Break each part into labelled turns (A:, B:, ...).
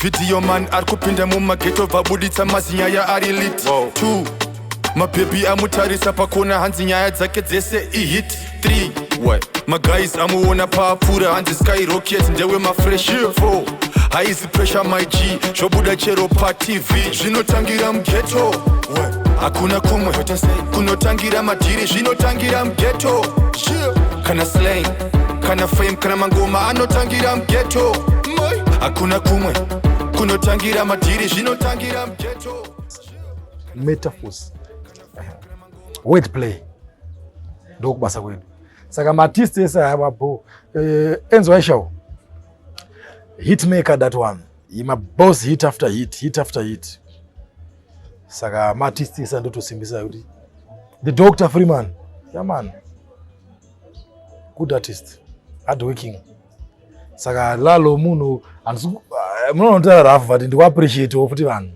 A: video man arikupinda mumageto vabuditsa mazinyaya ari lit 2 mabebi amutarisa pakona hanzi nyaya dzake dzese ihit 3 maguys amuona paapfuura hanzi skyrocket ndewe mafresh 4 haizi pressure my G zvobuda chero patv zvinotangira mugeto hakuna kumwe kunotangira madhiri zvinotangira mugeto kana slang kana fame kana mangoma anotangira mugeto hakuna kumwe kunotangira madhiri zvinotangira mugeto
B: metaphors wordplay ndokubasa kwedu saka maartist ese abapo Enzo Aisha hitmaker that one ima boss hit after hit saka maartist ese ndotosimbisa kuti the Dr. Freeman man good artist hard working saka Lalo munhu munonotara rafu but ndiku appreciate futi vanhu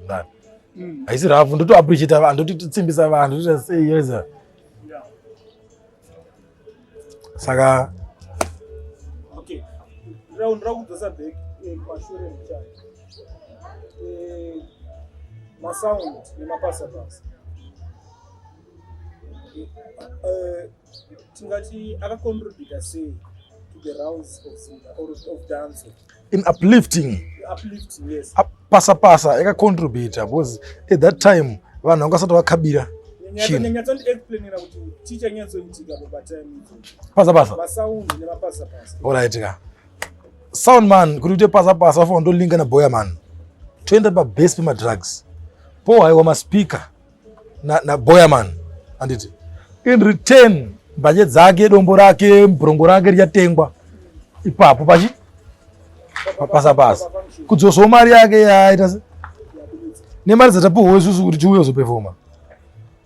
B: haisi rafu ndoto appreciate vanhu ndotitsimbisa vanhu ndoto say yes saka
C: okay round dosa back kwa shure mchana ma sound ni mapasa tingati akacontribute say to the rounds of Zimda or of dance
B: in uplifting
C: yes
B: pasa akacontribute because at that time vanhu vangasati vakabira
C: nyatsondi explainera kuti teacher nyatsoitika baba time
B: pasa
C: sound ne mapasa
B: alright ka sound man kuti uite pasa for ndolinga na boya man toenda pa bass pa drugs po haiwa ma speaker na boya man anditi in return budget dzake dombo rake mbrongo rake richatengwa ipapo pachi pasa kudzosa mari yake yaita nemari dzatapuwa isusu kuti tiuye kuzoperforma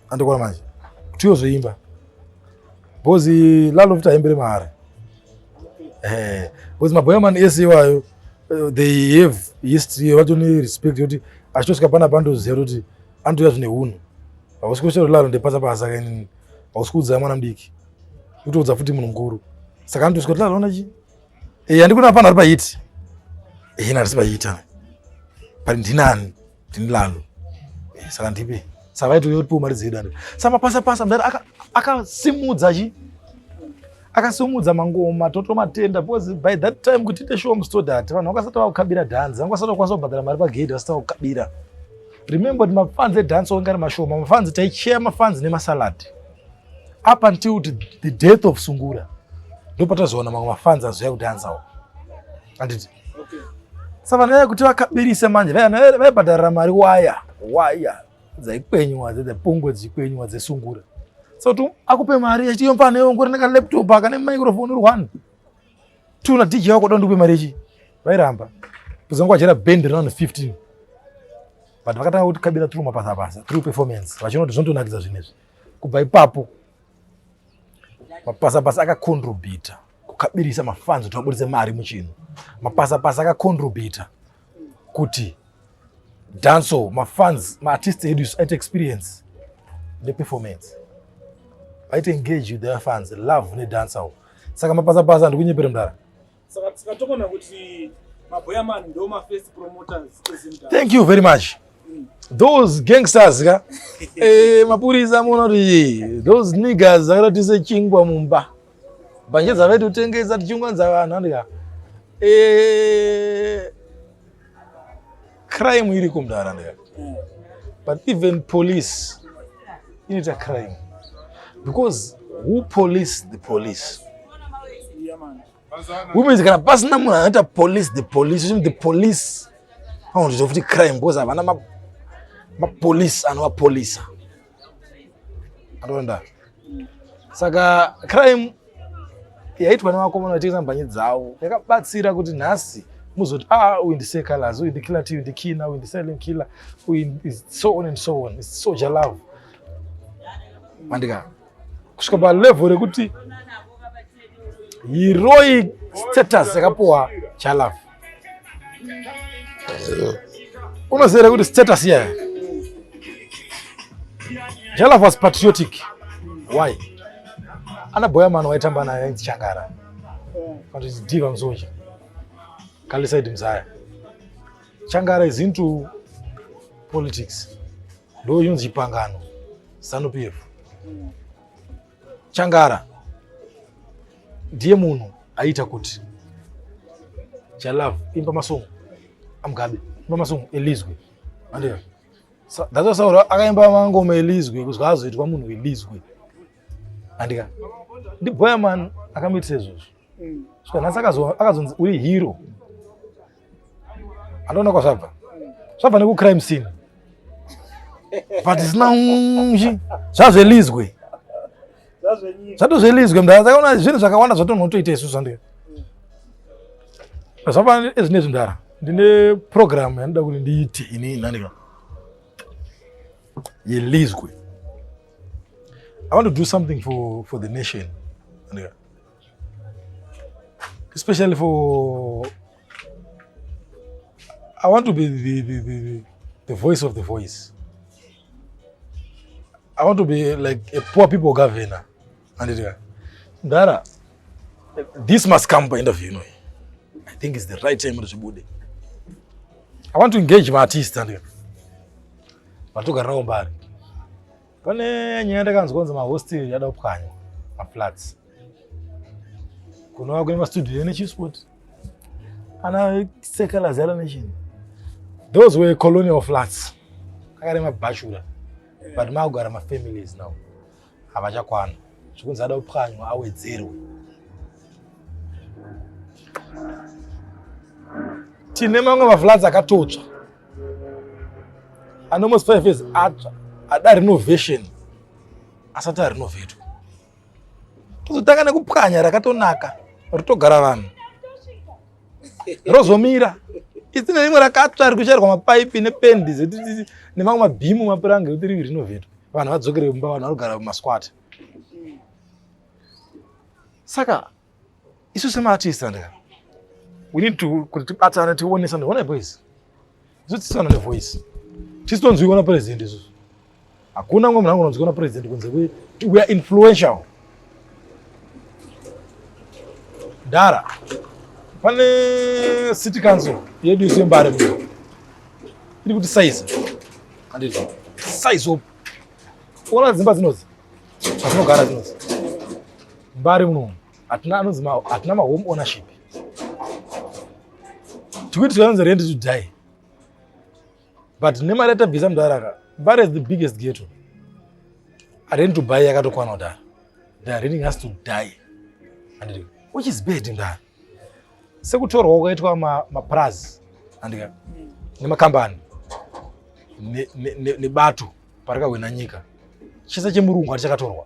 B: andikona manje kuti uyozoimba bozi Lalo futa imbere mari bozi maboya man ese wayo they have history vatoni respect kuti achitosvika pana bando zero kuti andoya zvine hunhu hausikushero Lalo ndepasa kanini hausikudza mwana mudiki kutodza futi munhu mukuru saka andosvika kuti Lalo ona chi handikuna pana ari pahiti narisi pahita pari ndinani ndini Lalo saka ndipe saka vaitoyotipo mari dzedu saka mapasa mudari akasimudza mangoma toto matenda because by that time kuti ite show musto that vanhu vakasati vakukabira dance vangasati vakwanisa kubhadhara mari pagedhi vasati vakukabira remember kuti mafans edance ongari mashoma mafans taicheya mafans nemasalad up until the death of Sungura ndopatazoona mamwe mafans azoya kudansawo anditi saka vanhu vaya kuti vakabirise manje vaibhadharira mari waya dzaikwenywa dzepungwe dzikwenywa dzesungura so tu akupe mari yachiyomba neyo ngori neka laptop akane microphone uri 1 tuna DJ wako dondupe mari yachi vairamba kuzongwa jera band round 15 but vakatanga kuti kabira through mapasa through performance vachinoti zvondonakidza zvinezvi kubva ipapo mapasa akacontribute kukabirisa mafans kuti vabudise mari muchino mapasa akacontribute kuti dance mafans maartist edu aite experience the performance aite engage with their fans love ne dance saka mapasa ndikunyepere mudara
C: saka tikatokona kuti maboya man ndo ma first promoters eZimda.
B: Thank you very much those gangsters ka mapurisa munoti those niggas akatise chingwa mumba banje zavetu tengeza tichingwa za vanhu andika crime iri kumdara ndika but even police it a crime because who police the police women kana pasina munhu anoita police the police haundizo futi crime because havana mapolisi anovapolisa andoenda saka crime yaitwa nevakomana vatengesa mbanje dzavo yakabatsira kuti nhasi muzoti uyu ndisekalaz uyu ndikiller uyu ndikina uyu ndisilent killer uyu so on and so on it's soldier love mandika kusvika palevel rekuti heroic status yakapuwa chalove unozere kuti status yaya Jalove was patriotic. Why? Ana boya man waitamba naye ainzi Changara. Kuti diva mzoja. Kalisa idi mzaya. Changara is into politics. Ndo yunzi pangano. ZANU-PF. Changara ndiye munhu aita kuti chalove imba masungu amugabe imba masungu elizwe andika ndazosaura akaimba mangoma elizwe kuzwa azoitwa munhu welizwe andika ndibhoya man akamitisa izvozvo svika nhasi akazonzi uri hero andoona kwazvabva zvabva nekucrime scene but zina zvazvelizwe zvatozvelizwe mndara dzakaona zvinhu zvakawanda zvatonhotoita isusu andika zvapa ezvinezvi mndara ndine program yandida kuti ndiite inini andika yelizwe. I want to do something for the nation andika especially I want to be the voice of the voice. I want to be like a poor people governor. Ndara, this must come by end of you know. I think it's the right time to do. I want to engage my artists and Matuka Rombari. Pane nyenda kanzonza ma hostel yada upkanya, ma flats. Kuno wako ma studio ni chisport. Ana sekala zela nation. Those were colonial flats. Kakare ma bashura. But magara ma families now. Abachakwana. Zvikunzi ada upkanywa awedzerwe. Tine mamwe ma flats akatotsva. And almost 5 years ada renovation. Asati renovate. Tozotanga nekupkanya rakatonaka. Rotogara vanhu. Rozomira. Isina rimwe rakatsva rikuchairwa mapaipi nependi nemamwe mabhimu mapuranga kuti riri renovate. Vanhu vadzokere mumba, vanhu vanogara mumasquat. Saka isu sema-artist andika, we need to kuti tibatane tionesane one boys. Isu tisana nevoice. Tisonzwikwa president isu. Hakuna mwe munhu anonzwikwa president kunze kuti we are influential. Dara. Pane city council yedu isembare mwe. Iri kuti size. Andizvo. Size up. Ona dzimba dzinozi. Patinogara dzinozi. Mbari muno. Atina ma home ownership. Tikuti tikaanza rent to die. But nemareta visa mdaraka. Mbari is the biggest ghetto. A rent to buy yakatokwana kudara. The renting has to die. And which is bad in that. Sekutorwa ukaitwa maprazi andika nemakambani nebato parikawena nyika chisa chemurungu chakatorwa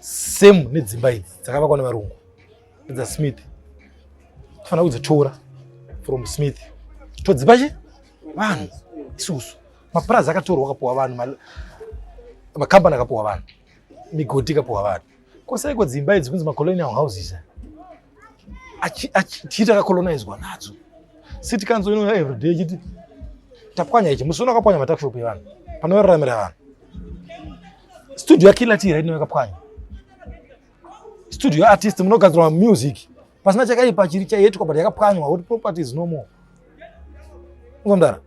B: same nedzimba idzi dzakavakwa nevarungu dza Smith tofana kudzitora from Smith todzipa chi vanhu isusu maprazi akatorwa akapuwa vanhu makambani akapuwa vanhu migodi akapuwa vanhu kosaiko dzimba idzi kunzi macolonial houses achita kakolonizwa nadzo city council ino everyday chiti tapwanya ichi musona akapwanya matakshop evanhu panoraramira vanhu studio yakila tira ino yakapwanya studio artist munogadzirwa music pasina chakaipa chiri chaitwa but yakapwanywa kuti property is no more ngomdara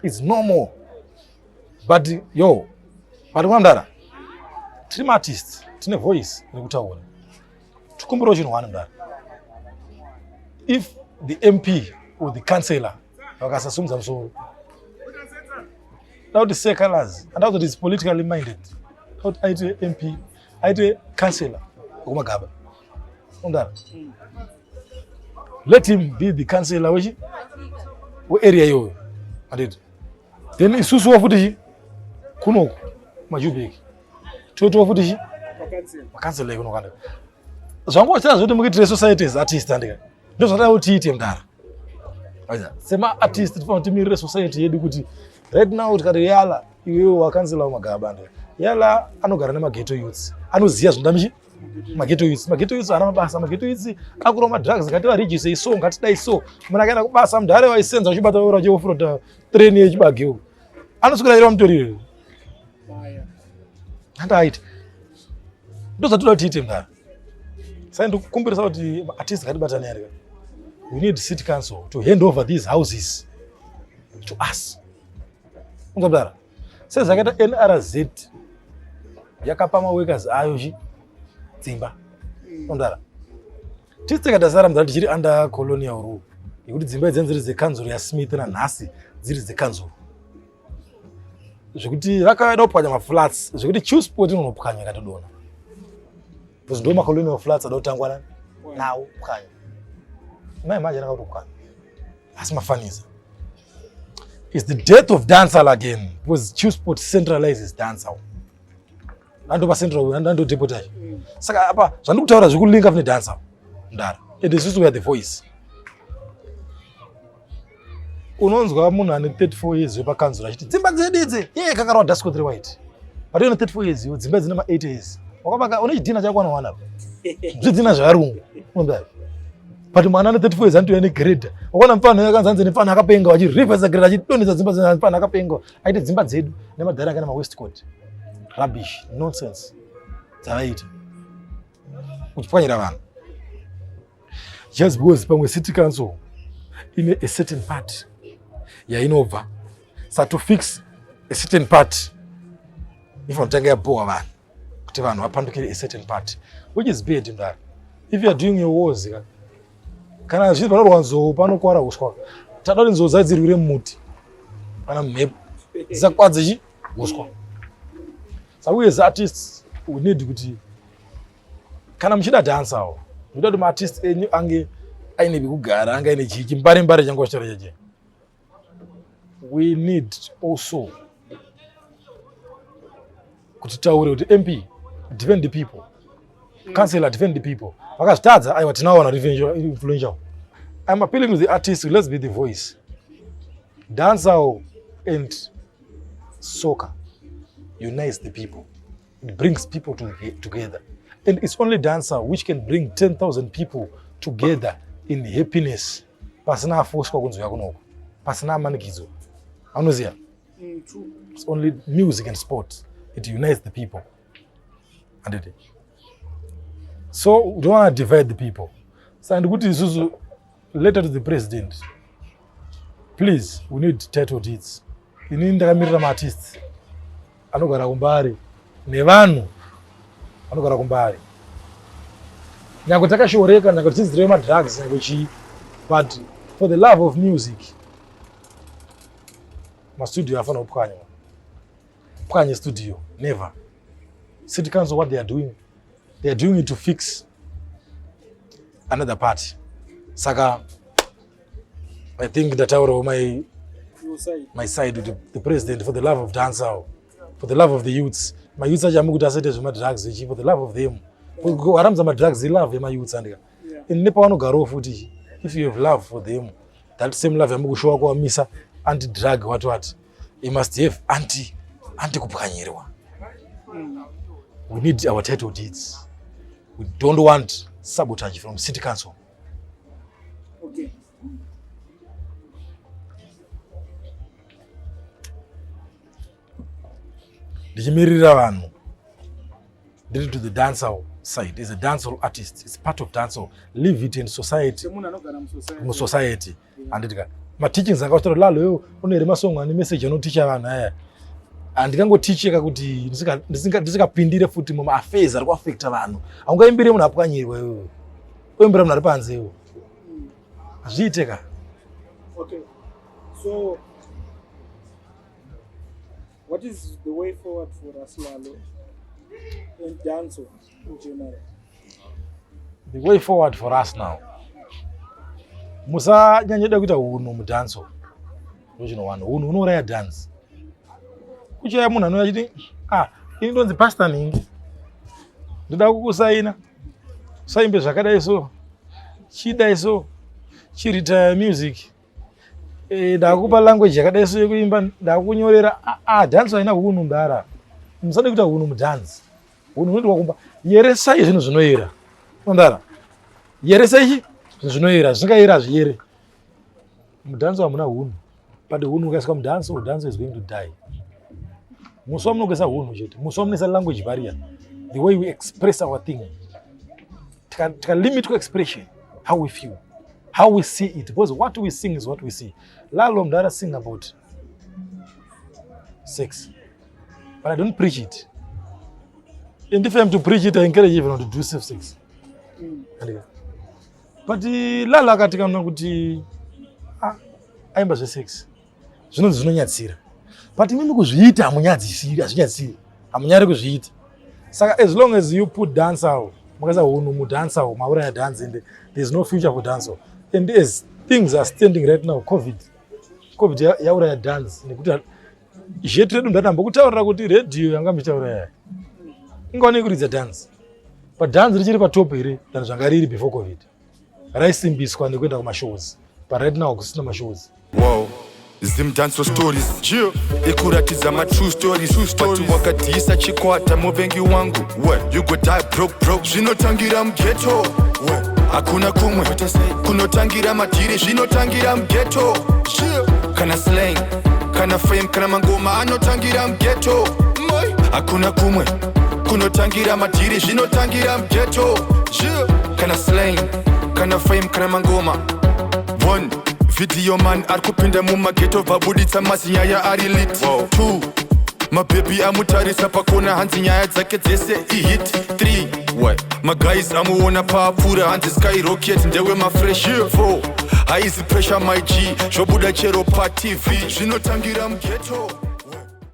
B: it's no more but yo but ngomdara tiri artist tine voice rekutaura tikumbiro chinhu wani mdara. If the MP or the councillor vakasasumudza musoro dauti sekalers and dauti is politically minded dauti aite MP aite councillor kumagaba undara let him be the councillor we area iyoyo anditi then isusu wafuti kunoko majubeki toto wafuti chi councillor kunokanda zvangotira zvoti mukitire societies artist andika ndozvada utiite mdara sema artist tifana timirire society yedu kuti right now tikati yala iwewe wakansela magaba andika yala anogara nemageto youths anoziya zvindamichi mageto youths ana mabasa mageto youths akura madrugs ngati register iso ngati dai so munhu akaenda kubasa mudhare waisenza uchibata ora cheofurota train yechibageu anosukira ira mutorire andaite ndozvatoda tiite mdara sai ndikukumbirisa kuti artist ngatibatane yarika. We need city council to hand over these houses to us. Ungabdara. Sezakaita NRZ yakapa maworkers ayo dzimba. Ungabdara. Tisakadasara mudati chiri under colonial rule. Yekuti dzimba idzi dziri dzekanzuro yaSmith nanhasi dziri dzekanzuro. Zvekuti vakaida kupwanya maflats, zvekuti Chewsport inopwanya katodona. Because ndo macolonial flats adotangwa nawo pwanya. Mai manje nakatopwanya. Asi mafaniza. It's the death of dancehall again, because Chewsport centralizes dancehall. Ando pa central, ando deportage. Saka apa zvandikutaura zvikulinka fune dancehall. Ndara. It is just where the voice. Unonzwa munhu ane 34 years pakanzura achiti dzimba dzedu idzi kakarwa Dasco 3 White. But you 34 years iwo dzimba dzina 8 years. Wakabaka une chidhina chako wana apa. Zvidhina zvarungu. Unodai. But mwana ane 34 years antu ane grade. Wakona mfano yakanzanze nemfano akapenga achi reverse grade achidonedza dzimba dzina mfano akapenga. Aite dzimba dzedu nemadhara kana Westcourt. Rubbish, nonsense. Dzavaita. Kuchipwanyira vanhu. Just because pamwe city council in a certain part yainobva so to fix a certain part if unotanga yabowa vanhu kuti vanhu vapandukire a certain part, which is bad in that. If you are doing your wars kana zviri panorwa nzou panokwara uswa tada kuti nzou dzadzirwire mumuti kana mumhepo dzisakwadze uswa. So we as artists we need kuti kana muchida dansawo ndoda kuti maartist enyu ange aine bekugara, ange aine chimbare changu chitoro cheche. We need also kuti taure kuti MP defend the people, councillor defend the people. Vakazvitadza aiwa tinaona influential. I'm appealing to the artists, let's be the voice. Dancehall and soca unites the people. It brings people together. And it's only dancehall which can bring 10,000 people together in happiness. Pasina forceful kunzwa kunoko. Pasina manikizo. Anoziya. It's only music and sport. It unites the people. And so we don't want to divide the people. So and kuti isusu letter to the president. Please, we need title deeds. Ini ndakamirira ma-artists anogara kumbari nevanhu anogara kumbari. Nyango takashoreka, nyango tidzidzire madrugs, nyango chii. But for the love of music, studio afana upwanya. Pwanya studio, never. City Council, what they are doing it to fix another party. Saka, I think that out of my side with the president, for the love of dancehall, for the love of the youths. My youths are jamuguta sete my drugs, for the love of them. Aramza my drugs, they love my youths and in Nepal no garo futi. If you have love for them, that same love yamugu show kwa misa anti-drug what. You must have anti-kupukanyirwa. We need our title deeds. We don't want sabotage from City Council.
C: Okay.
B: Ndichimirira vanhu ndiri to the dancehall side. Is a dancehall artist. It's part of dancehall. Live it in society. Society. And ma-teachings akautira Lalo yo unere masong ane message anoticha vanhu aya. Andikangoticheka kuti ndisikapindire futi muma-affairs ari kuaffecta vanhu. Haungaimbire munhu apwanyirwa iwewe. Oimbira munhu ari panze iwewe. Azviiteka.
C: Okay. So what is the way forward for us, Lalo, and dancehall in general?
B: The way forward for us now. Musa nyanyeda kuita hunhu mudancehall. Ndochino wanhu hunhu unouraya dance. Kuchaya munhu anouya achiti ini ndonzi pastor ningi. Ndoda kukusaina. Usaimbe zvakadai so. Chidai so. Chiritaya music. Ndakupa language yakadai so yekuimba, ndakunyorera dance haina hunhu ndara. Musade kuita hunhu mudance. Hunhu unoitwa kumba yeresai zvinhu zvinoyera. Ndara. Yeresai zvinhu zvinoyera, zvisingayera zviyere. Mudance hamuna hunhu. But hunhu ukaiswa mudance, dance is going to die. Muswa munogesa hunhu chete. Muswa munesa language barrier. The way we express our thing. Tika limit to expression. How we feel. how we see it, because what we sing is what we see. Lalo Mdara sing about sex, but I don't preach it. And if I'm to preach it, I encourage everyone to do safe sex. But Lalo akatika mna kuti aimba zve sex zvinonzi zvinonyatsira, but mimi kuzviita amunyadzisiri, azvinyatsiri, amunyari kuzviita. Saka as long as you put dancehall, makaza hunu mu dancehall, mauraya dance, and there's no future for dancehall. And as things are standing right now, COVID yauraya dance, nekuti zvetu redu ndatambo kutaurira kuti radio yanga michauraya ingone kuridza dance, but dance richiri patop here than zvanga riri before COVID. Raisimbiswa nekuenda kumashows, but right now kusina mashows.
A: Wow. Zimdancehall stories, ikuratidza ma true stories, but wakadhisa chikwata muvengi wangu, you go die broke. Zvinotangira mughetto, hakuna kumwe kunotangira madhiri, zvinotangira mughetto. Kana slang, kana fame, kana mangoma anotangira mughetto. Hakuna kumwe kunotangira madhiri, zvinotangira mughetto. Kana slang, kana fame, kana mangoma. One video man arikupinda mumaghetto vabuditsa mazinyaya ari lit. 2 mababy amutarisa pakona hanzi nyaya dzake dzese ihit. 3 maguys amuona paapfuura hanzi skyrocket ndewe mafresh. 4 haizi pressure my G zvobuda chero patv zvinotangira mughetto.